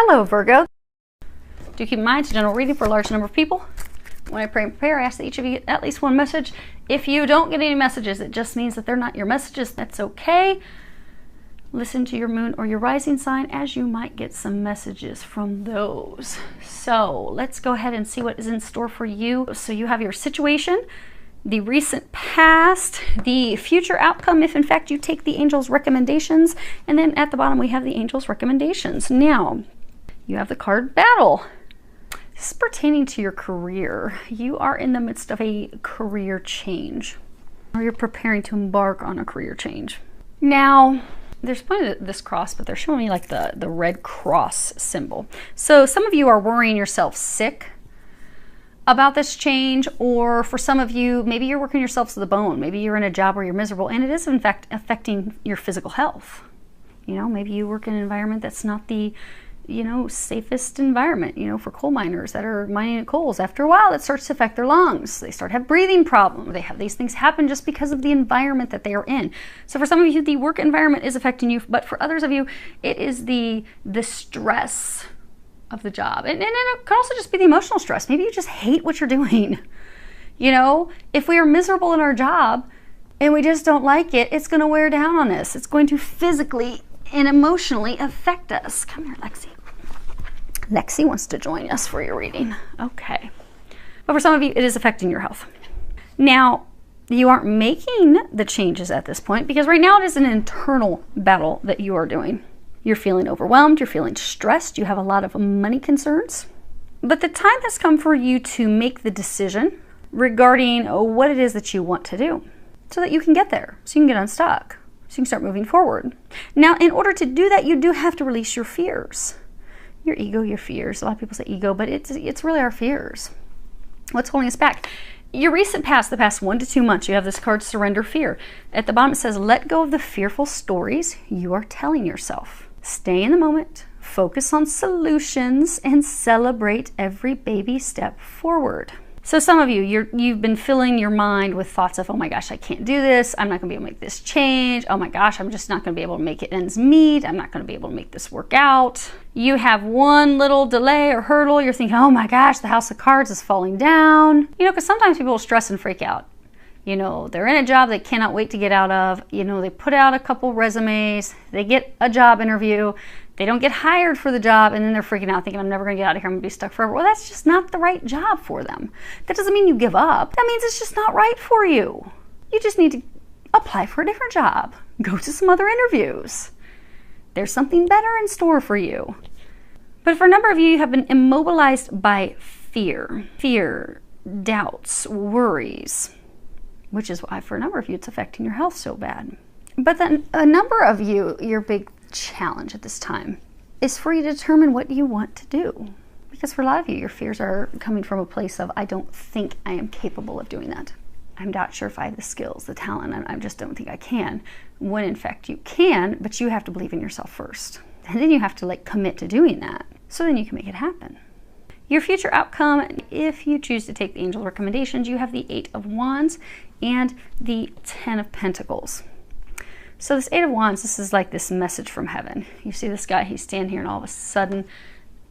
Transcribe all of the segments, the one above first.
Hello, Virgo. Do keep in mind, it's a general reading for a large number of people. When I pray and prepare, I ask that each of you get at least one message. If you don't get any messages, it just means that they're not your messages. That's okay. Listen to your moon or your rising sign, as you might get some messages from those. So let's go ahead and see what is in store for you. So you have your situation, the recent past, the future outcome if in fact you take the angel's recommendations, and then at the bottom we have the angel's recommendations. Now, you have the card Battle. This is pertaining to your career. You are in the midst of a career change, or you're preparing to embark on a career change. Now, there's pointed at this cross, but they're showing me like the red cross symbol. So some of you are worrying yourself sick about this change, or for some of you, maybe you're working yourself to the bone. Maybe you're in a job where you're miserable, and it is in fact affecting your physical health. You know, maybe you work in an environment that's not the safest environment, for coal miners that are mining at coals. After a while, it starts to affect their lungs. They start to have breathing problems. They have these things happen just because of the environment that they are in. So for some of you, the work environment is affecting you, but for others of you, it is the stress of the job. And it can also just be the emotional stress. Maybe you just hate what you're doing. If we are miserable in our job and we just don't like it, it's going to wear down on us. It's going to physically and emotionally affect us. Come here, Lexi. Lexi wants to join us for your reading. Okay. But for some of you, it is affecting your health. Now, you aren't making the changes at this point because right now it is an internal battle that you are doing. You're feeling overwhelmed. You're feeling stressed. You have a lot of money concerns. But the time has come for you to make the decision regarding what it is that you want to do so that you can get there, so you can get unstuck, so you can start moving forward. Now, in order to do that, you do have to release your fears. Your ego, your fears. A lot of people say ego, but it's really our fears. What's holding us back? Your recent past, the past 1 to 2 months, you have this card, Surrender Fear. At the bottom it says, let go of the fearful stories you are telling yourself. Stay in the moment, focus on solutions, and celebrate every baby step forward. So some of you, you've been filling your mind with thoughts of, oh my gosh, I can't do this. I'm not going to be able to make this change. Oh my gosh, I'm just not going to be able to make it ends meet. I'm not going to be able to make this work out. You have one little delay or hurdle. You're thinking, oh my gosh, the house of cards is falling down. Because sometimes people will stress and freak out. They're in a job they cannot wait to get out of. They put out a couple resumes. They get a job interview. They don't get hired for the job, and then they're freaking out thinking, I'm never going to get out of here. I'm going to be stuck forever. Well, that's just not the right job for them. That doesn't mean you give up. That means it's just not right for you. You just need to apply for a different job. Go to some other interviews. There's something better in store for you. But for a number of you, you have been immobilized by fear. Fear, doubts, worries, which is why for a number of you, it's affecting your health so bad. But then a number of you, your big challenge at this time is for you to determine what you want to do. Because for a lot of you, your fears are coming from a place of, I don't think I am capable of doing that. I'm not sure if I have the skills, the talent, and I just don't think I can. When in fact you can, but you have to believe in yourself first. And then you have to commit to doing that. So then you can make it happen. Your future outcome, if you choose to take the angel recommendations, you have the 8 of Wands and the 10 of Pentacles. So this 8 of Wands, this is like this message from heaven. You see this guy, he's standing here, and all of a sudden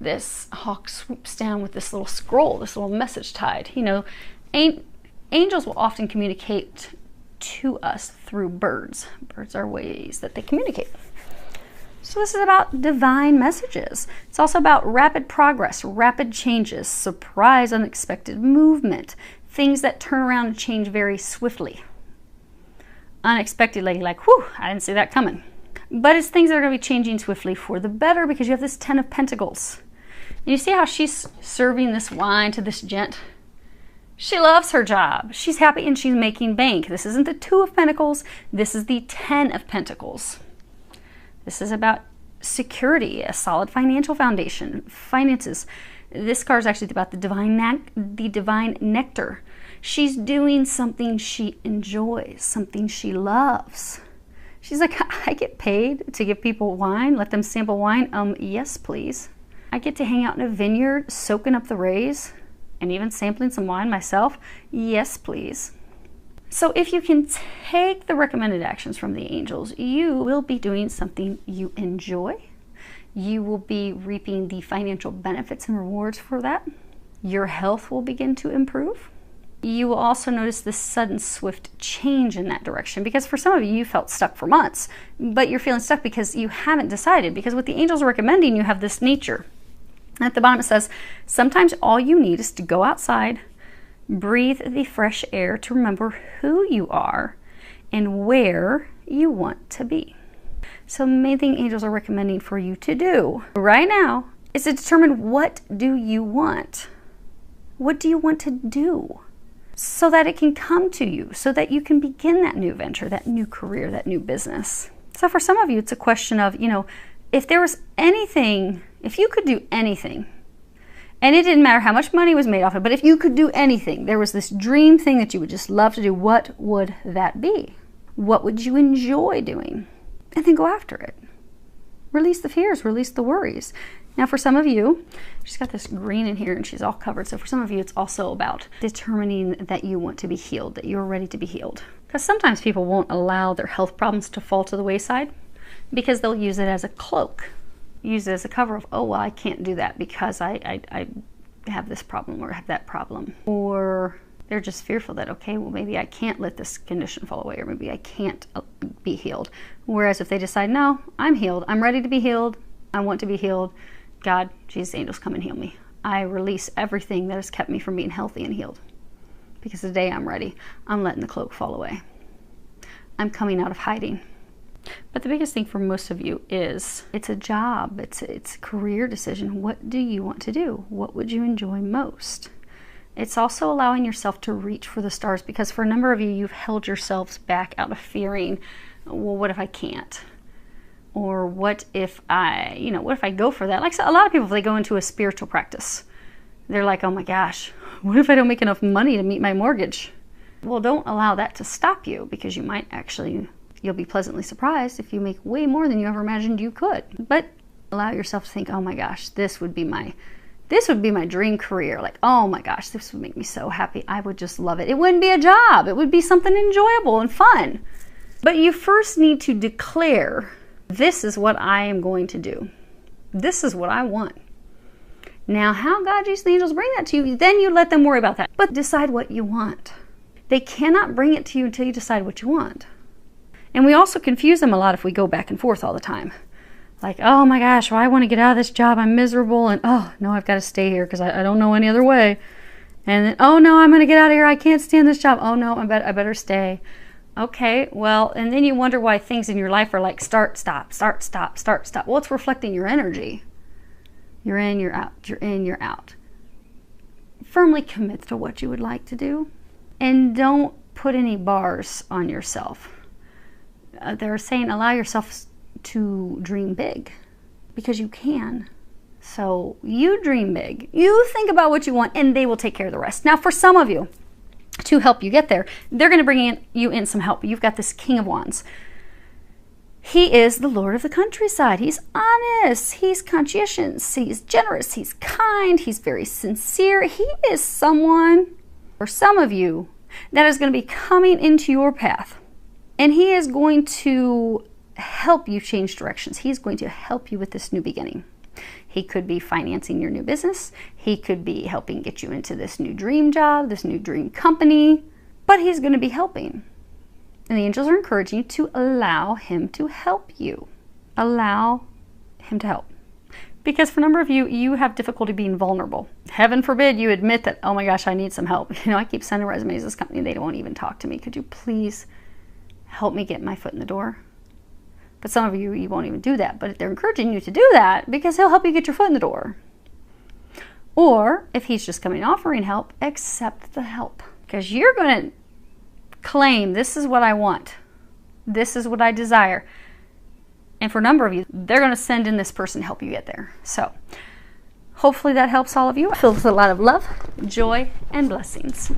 this hawk swoops down with this little scroll, this little message tied. Angels will often communicate to us through birds. Birds are ways that they communicate. So this is about divine messages. It's also about rapid progress, rapid changes, surprise, unexpected movement, things that turn around and change very swiftly. Unexpectedly, whew, I didn't see that coming. But it's things that are going to be changing swiftly for the better because you have this 10 of Pentacles. And you see how she's serving this wine to this gent? She loves her job. She's happy and she's making bank. This isn't the 2 of Pentacles. This is the 10 of Pentacles. This is about security, a solid financial foundation, finances. This card is actually about the divine nectar. She's doing something she enjoys, something she loves. She's like, I get paid to give people wine, let them sample wine. Yes, please. I get to hang out in a vineyard, soaking up the rays, and even sampling some wine myself. Yes, please. So if you can take the recommended actions from the angels, you will be doing something you enjoy. You will be reaping the financial benefits and rewards for that. Your health will begin to improve. You will also notice this sudden, swift change in that direction, because for some of you, you felt stuck for months, but you're feeling stuck because you haven't decided, because what the angels are recommending, you have this nature. At the bottom it says, sometimes all you need is to go outside, breathe the fresh air to remember who you are and where you want to be. So the main thing angels are recommending for you to do right now is to determine, what do you want? What do you want to do? So that it can come to you, so that you can begin that new venture, that new career, that new business. So for some of you, it's a question of, if there was anything, if you could do anything, and it didn't matter how much money was made off it, but if you could do anything, there was this dream thing that you would just love to do, what would that be? What would you enjoy doing? And then go after it. Release the fears, release the worries. Now for some of you, she's got this green in here and she's all covered. So for some of you, it's also about determining that you want to be healed, that you're ready to be healed. Because sometimes people won't allow their health problems to fall to the wayside because they'll use it as a cloak, use it as a cover of, oh, well, I can't do that because I have this problem or have that problem. Or they're just fearful that, okay, well, maybe I can't let this condition fall away, or maybe I can't be healed. Whereas if they decide, no, I'm healed, I'm ready to be healed, I want to be healed, God, Jesus, angels, come and heal me. I release everything that has kept me from being healthy and healed. Because today I'm ready. I'm letting the cloak fall away. I'm coming out of hiding. But the biggest thing for most of you is, it's a job, it's a career decision. What do you want to do? What would you enjoy most? It's also allowing yourself to reach for the stars, because for a number of you, you've held yourselves back out of fearing, well, what if I can't? Or what if what if I go for that? Like a lot of people, if they go into a spiritual practice, they're like, oh my gosh, what if I don't make enough money to meet my mortgage? Well, don't allow that to stop you, because you might you'll be pleasantly surprised if you make way more than you ever imagined you could. But allow yourself to think, oh my gosh, this would be my dream career. Like, oh my gosh, this would make me so happy. I would just love it. It wouldn't be a job. It would be something enjoyable and fun. But you first need to declare, this is what I am going to do. This is what I want. Now, how God, Jesus, the angels bring that to you, then you let them worry about that. But decide what you want. They cannot bring it to you until you decide what you want. And we also confuse them a lot if we go back and forth all the time. Like, oh my gosh, well, I want to get out of this job. I'm miserable. And oh, no, I've got to stay here because I don't know any other way. And then, oh no, I'm going to get out of here. I can't stand this job. Oh no, I better stay. Okay, well, and then you wonder why things in your life are like start, stop, start, stop, start, stop. Well, it's reflecting your energy. You're in, you're out, you're in, you're out. Firmly commit to what you would like to do, and don't put any bars on yourself. They're saying allow yourself to dream big, because you can. So you dream big. You think about what you want, and they will take care of the rest. Now, for some of you, to help you get there, they're going to bring you in some help. You've got this King of Wands. He is the Lord of the countryside. He's honest. He's conscientious. He's generous. He's kind. He's very sincere. He is someone, for some of you, that is going to be coming into your path. And he is going to help you change directions. He's going to help you with this new beginning. He could be financing your new business. He could be helping get you into this new dream job, this new dream company. But he's going to be helping. And the angels are encouraging you to allow him to help you. Allow him to help. Because for a number of you, you have difficulty being vulnerable. Heaven forbid you admit that, oh my gosh, I need some help. I keep sending resumes to this company. They won't even talk to me. Could you please help me get my foot in the door? But some of you, you won't even do that. But they're encouraging you to do that because he'll help you get your foot in the door. Or if he's just coming offering help, accept the help. Because you're going to claim, this is what I want. This is what I desire. And for a number of you, they're going to send in this person to help you get there. So hopefully that helps all of you. Filled with a lot of love, joy, and blessings.